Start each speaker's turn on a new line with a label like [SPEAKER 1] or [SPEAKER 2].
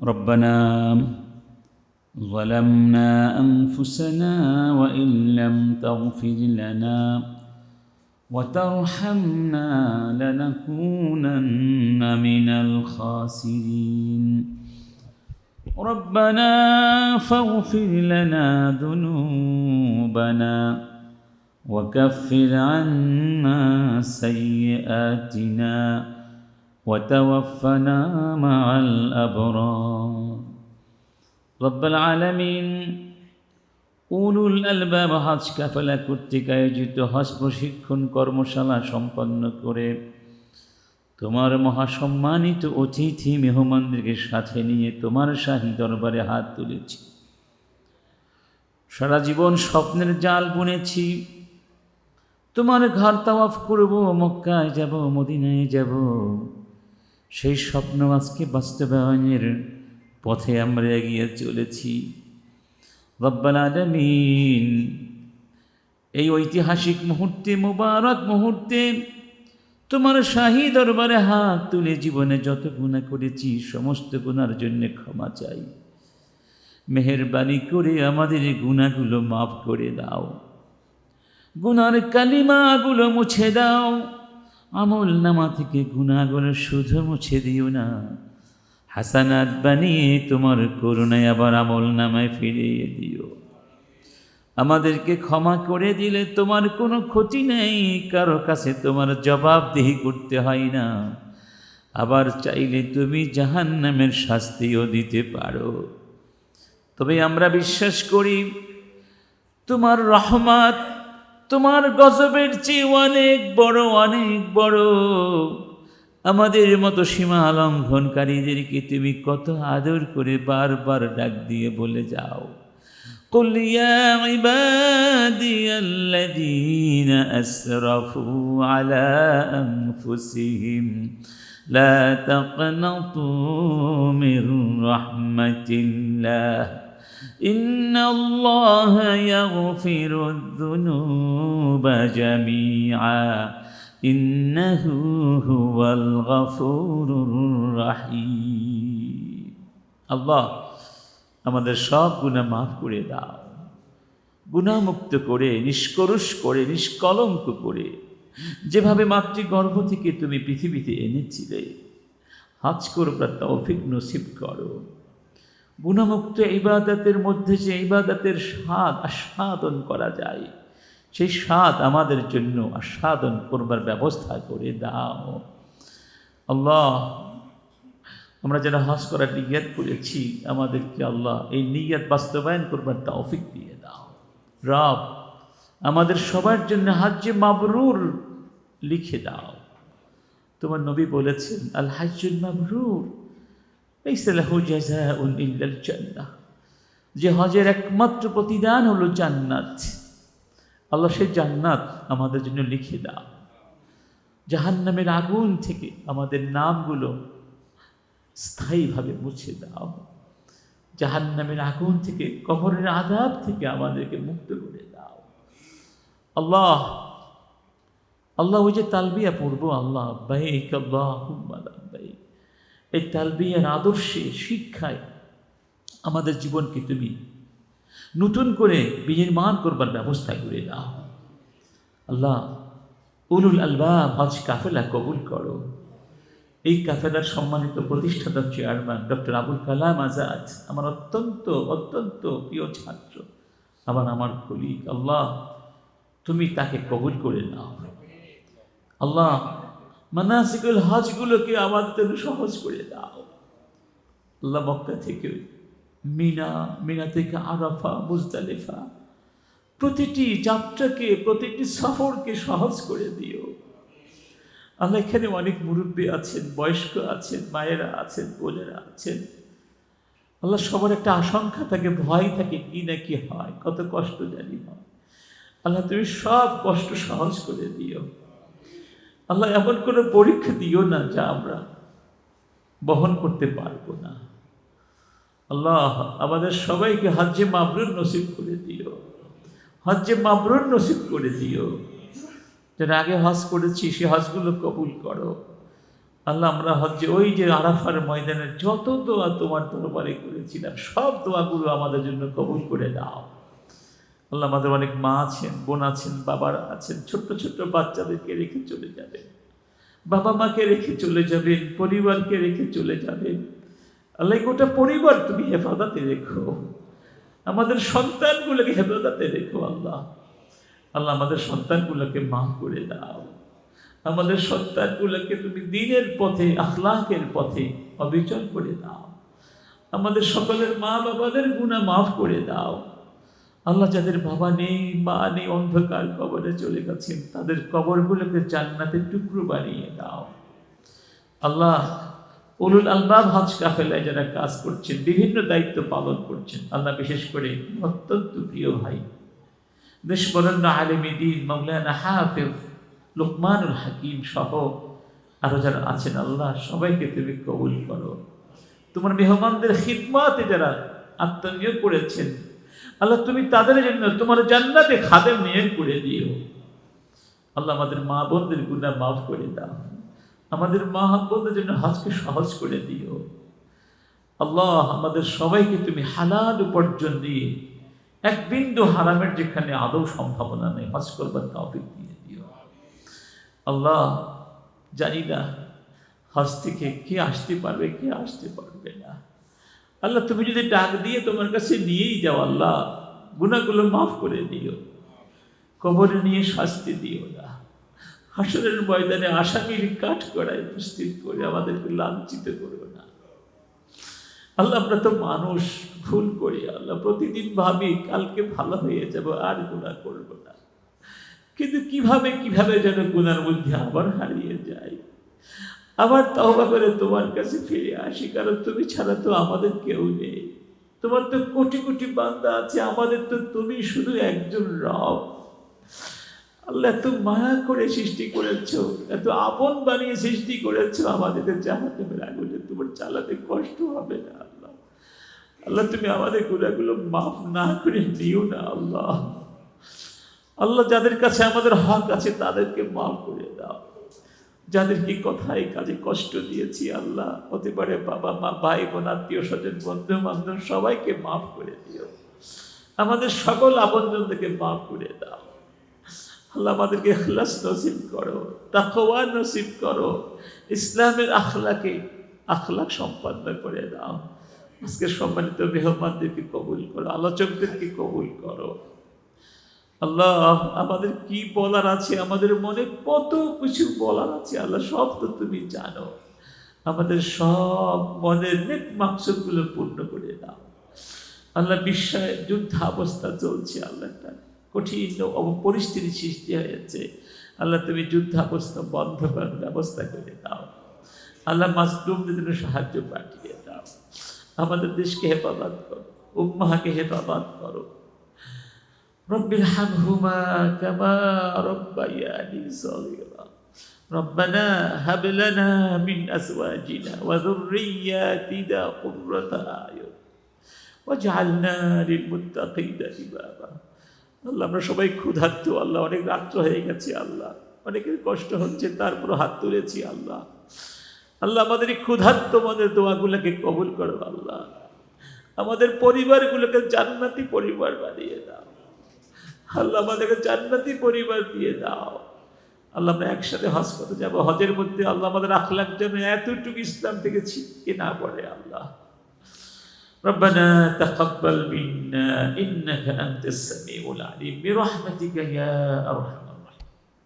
[SPEAKER 1] ربنا ظلمنا أنفسنا وإن لم تغفر لنا وترحمنا لنكونن من الخاسرين ربنا فاغفر لنا ذنوبنا وكفر عنا سيئاتنا وتوفنا مع الأبرار رب العالمين উলুল আলবাব হজ কাফেলা কর্তৃক আয়োজিত হজ প্রশিক্ষণ কর্মশালা সম্পন্ন করে তোমার মহাসম্মানিত অতিথি মেহমানদেরকে সাথে নিয়ে তোমার শাহী দরবারে হাত তুলেছি। সারা জীবন স্বপ্নের জাল বুনেছি, তোমার ঘর তাওয়াফ করব, মক্কায় যাব, মদিনায় যাব। সেই স্বপ্ন আজকে বাস্তবায়নের পথে আমরা এগিয়ে চলেছি। রব্বুল আলামিন, এই ঐতিহাসিক মুহূর্তে, মুবারক মুহূর্তে তোমার শাহী দরবারে হাত তুলে জীবনে যত গুনাহ করেছি সমস্ত গুনার জন্য ক্ষমা চাই। মেহেরবানি করে আমাদের গুনাহগুলো মাফ করে দাও, গুনার কালিমাগুলো মুছে দাও, আমল নামা থেকে গুনাহগুলো শুধু মুছে দিও না, হাসানাত বানিয়ে তোমার করুণায় আবার আমল নামায় ফিরিয়ে দিও। আমাদেরকে ক্ষমা করে দিলে তোমার কোনো ক্ষতি নেই, কারো কাছে তোমার জবাবদিহি করতে হয় না। আবার চাইলে তুমি জাহান্নামের শাস্তিও দিতে পারো। তবে আমরা বিশ্বাস করি তোমার রহমত তোমার গজবের চেয়ে অনেক বড়, অনেক বড়। আমাদের মতো সীমা লঙ্ঘনকারীদেরকে তুমি কত আদর করে বারবার ডাক দিয়ে বলে যাও, قل يا عبادي الذين أسرفوا على أنفسهم لا تقنطوا من رحمة الله إن الله يغفر الذنوب جميعا إنه هو الغفور الرحيم الله আমাদের সব গুনাহ মাফ করে দাও, গুনাহমুক্ত করে, নিষ্করুষ করে, নিষ্কলঙ্ক করে, যেভাবে মাতৃগর্ভ থেকে তুমি পৃথিবীতে এনেছিলে হজ করবার তৌফিক নসিব করো। গুনাহমুক্ত ইবাদতের মধ্যে যে ইবাদতের স্বাদ আস্বাদন করা যায়, সেই স্বাদ আমাদের জন্য আস্বাদন করবার ব্যবস্থা করে দাও। আল্লাহ, আমরা যারা হজ করার নিয়ত করেছি আমাদেরকে আল্লাহ এই নিয়ত বাস্তবায়ন করবার তৌফিক দিয়ে দাও। রব, আমাদের সবার জন্য হজ্জে মাবরুর লিখে দাও। তোমার নবী বলেছেন, আল হজ্জুল মাবরুর লাইসা লাহু জাযাউন ইল্লাল জান্নাহ, যে হজের একমাত্র প্রতিদান হলো জান্নাত। আল্লাহ সেই জান্নাত আমাদের জন্য লিখে দাও। জাহান্নামের আগুন থেকে আমাদের নামগুলো স্থায়ীভাবে মুছে দাও। জাহান্নামের আগুন থেকে, কবরের আযাব থেকে আমাদেরকে মুক্ত করে দাও। আল্লাহ, আল্লাহ ওই যে তালবিয়া পড়বো, আল্লাহ লাব্বাইক আল্লাহুম্মা লাব্বাইক, এই তালবিয়ার আদর্শে, শিক্ষায় আমাদের জীবনকে তুমি নতুন করে বিনির্মাণ করবার ব্যবস্থা করে দাও। আল্লাহ, উলুল আলবাব হজ কাফেলা কবুল করো। এই কাফেলার সম্মানিত প্রতিষ্ঠাতা চেয়ারম্যান ডক্টর আবুল কালাম আজাদ আমার অত্যন্ত অত্যন্ত প্রিয় ছাত্র, আবার আমার কলিগ। আল্লাহ, তুমি তাকে কবুল করে নাও। আল্লাহ, মানাসিকুল হজগুলোকে আমাদের জন্য সহজ করে দাও। আল্লাহ, মক্কা থেকে মিনা, মিনা থেকে আরাফা, মুজদালিফা, প্রতিটি যাত্রাকে, প্রতিটি সফরকে সহজ করে দিও। আল্লাহ, এখানে অনেক মুরব্বী আছেন, বয়স্ক আছেন, মায়েরা আছেন, বোনেরা আছেন। আল্লাহ, সবার একটা আশঙ্কা থাকে, ভয় থাকে, কি না কি হয়, কত কষ্ট জানি হয়। আল্লাহ, তুমি সব কষ্ট সহজ করে দিও। আল্লাহ, এমন কোনো পরীক্ষা দিও না যা আমরা বহন করতে পারবো না। আল্লাহ, আমাদের সবাইকে হজ্জে মাবরুর নসিব করে দিও, হজ্জে মাবরুর নসিব করে দিও। যারা আগে হজ করেছি সে হজগুলো কবুল করো। আল্লাহ আমরা হজ্জে ওই যে আরাফার ময়দানে যত দোয়া তোমার দরবারে করেছিলাম সব দোয়াগুলো আমাদের জন্য কবুল করে দাও। আল্লাহ আমাদের অনেক মা আছেন, বোন আছেন, বাবারা আছেন, ছোট্ট ছোট্ট বাচ্চাদেরকে রেখে চলে যাবেন, বাবা মাকে রেখে চলে যাবেন, পরিবারকে রেখে চলে যাবেন। আল্লাহ গোটা পরিবার তুমি হেফাজতে রেখো, আমাদের সন্তানগুলোকে হেফাজতে রেখো। আল্লাহ আল্লাহ আমাদের সন্তানগুলোকে মাফ করে দাও, আমাদের সন্তানগুলোকে তুমি দ্বীনের পথে, আখলাকের পথে অবিচল করে দাও। আমাদের সকলের মা বাবাদের গুনাহ মাফ করে দাও। আল্লাহ যাদের বাবা নেই, মা নেই, অন্ধকার কবরে চলে গেছেন, তাদের কবরগুলোকে জান্নাতের টুকরো বানিয়ে দাও। আল্লাহ উলুল আলবাব হজ কাফেলায় যারা কাজ করছেন, বিভিন্ন দায়িত্ব পালন করছেন, আল্লাহ বিশেষ করে অত্যন্ত প্রিয় ভাই দেশবরেণ্য আলেমে দ্বীন মাওলানা হাফেজ লোকমানুল হাকিম সহ আরো যারা আছেন, আল্লাহ সবাইকে তুমি কবুল করো। তোমার মেহমানদের খিদমতে যারা আত্মনিয়োগ করেছেন, আল্লাহ তুমি তাদের জন্য তোমার জান্নাতে খাদেম নিয়োগ করে দিও। আল্লাহ আমাদের মা বোনদের গুনাহ মাফ করে দাও, আমাদের মা বোনদের জন্য হজকে সহজ করে দিও। আল্লাহ আমাদের সবাইকে তুমি হালাল উপার্জন দিয়ে এক বিন্দু হারামের যেখানে আদৌ সম্ভাবনা নেই হজ করবার তৌফিক দিয়ে দিও। আল্লাহ জানি না হজ থেকে কে আসতে পারবে, কে আসতে পারবে না। আল্লাহ তুমি যদি ডাক দিয়ে তোমার কাছে নিয়েই যাও, আল্লাহ গুনাহগুলো মাফ করে দিও, কবরে নিয়ে শাস্তি দিও না, হাসরের ময়দানে আসামির কাঠ করায় উপস্থিত করে আমাদেরকে লাঞ্ছিত করো না। আল্লাহ আমরা তো মানুষ, ভুল করি। আল্লাহ প্রতিদিন ভাবি কালকে ভালো হয়ে যাব, আর গুনাহ করব না, কিন্তু কিভাবে কিভাবে যেন গুনার মধ্যে আবার হারিয়ে যাই, আবার তওবা করে তোমার কাছে ফিরে আসি, কারণ তুমি ছাড়া তো আমাদের কেউ নেই। তোমার তো কোটি কোটি বান্দা আছে, আমাদের তো তুমি শুধু একজন রব। আল্লাহ এত মায়া করে সৃষ্টি করেছো, এত আপন বানিয়ে সৃষ্টি করেছো, আমাদের জাহান্নামের আগুনে তোমার চালাতে কষ্ট হবে না। আল্লাহ আল্লাহ তুমি আমাদের গুনাহগুলো মাফ না করে দিও না। আল্লাহ আল্লাহ যাদের কাছে আমাদের হক আছে তাদেরকে মাফ করে দাও, যাদেরকে কথায় কাজে কষ্ট দিয়েছি, আল্লাহ হতে পারে বাবা মা, ভাই বোন, আত্মীয় স্বজন, বন্ধু বান্ধব, সবাইকে মাফ করে দিও। আমাদের সকল আপনজনদেরকে মাফ করে দাও। আল্লাহ আমাদেরকে ইখলাস নসিব করো, তাকওয়া নসিব করো, ইসলামের আখলাক সম্পন্ন করে দাও। আজকে সম্মানিত মেহমানদেরকে কবুল করো, আলোচকদেরকে কবুল করো। আল্লাহ আমাদের কি বলার আছে, আমাদের মনে কত কিছু বলার আছে, আল্লাহ সব তো তুমি জানো। আমাদের সব মনের নেক মাকসুদগুলো পূর্ণ করে দাও। আল্লাহ বিশ্বের যুদ্ধাবস্থা চলছে, আল্লাহ একটা কঠিন পরিস্থিতি সৃষ্টি হয়েছে, আল্লাহ তুমি যুদ্ধাবস্থা বন্ধ করার ব্যবস্থা করে দাও। আল্লাহ মাজলুমদের জন্য সাহায্য পাঠিয়ে দাও। আমাদের দেশকে হেফাজত করো, উম্মাহকে হেফাজত করো। رب ارحمهما كما ربياني صغيرا ربنا هب لنا من أزواجنا وذرياتنا قرة أعين واجعلنا للمتقين إماما। আল্লাহ আমরা সবাই ক্ষুধার্ত, আল্লাহ অনেক রাত্র হয়ে গেছে, আল্লাহ অনেকের কষ্ট হচ্ছে, তারপর হাত তুলেছি। আল্লাহ আল্লাহ আমাদের এই ক্ষুধার্ত মনের দোয়াগুলোকে কবুল করো। আল্লাহ আমাদের পরিবারগুলোকে জান্নাতি পরিবার বানিয়ে দাও। আল্লাহ আমাদেরকে জান্নাতি পরিবার দিয়ে দাও। আল্লাহ আমরা একসাথে হজ করতে যাবো, হজের মধ্যে আল্লাহ আমাদের আখলাক যেন এতটুকু ইসলাম থেকে ছিটকে না পড়ে। আল্লাহ ربنا تقبل منا إنك أنت السميع العليم برحمتك يا أرحم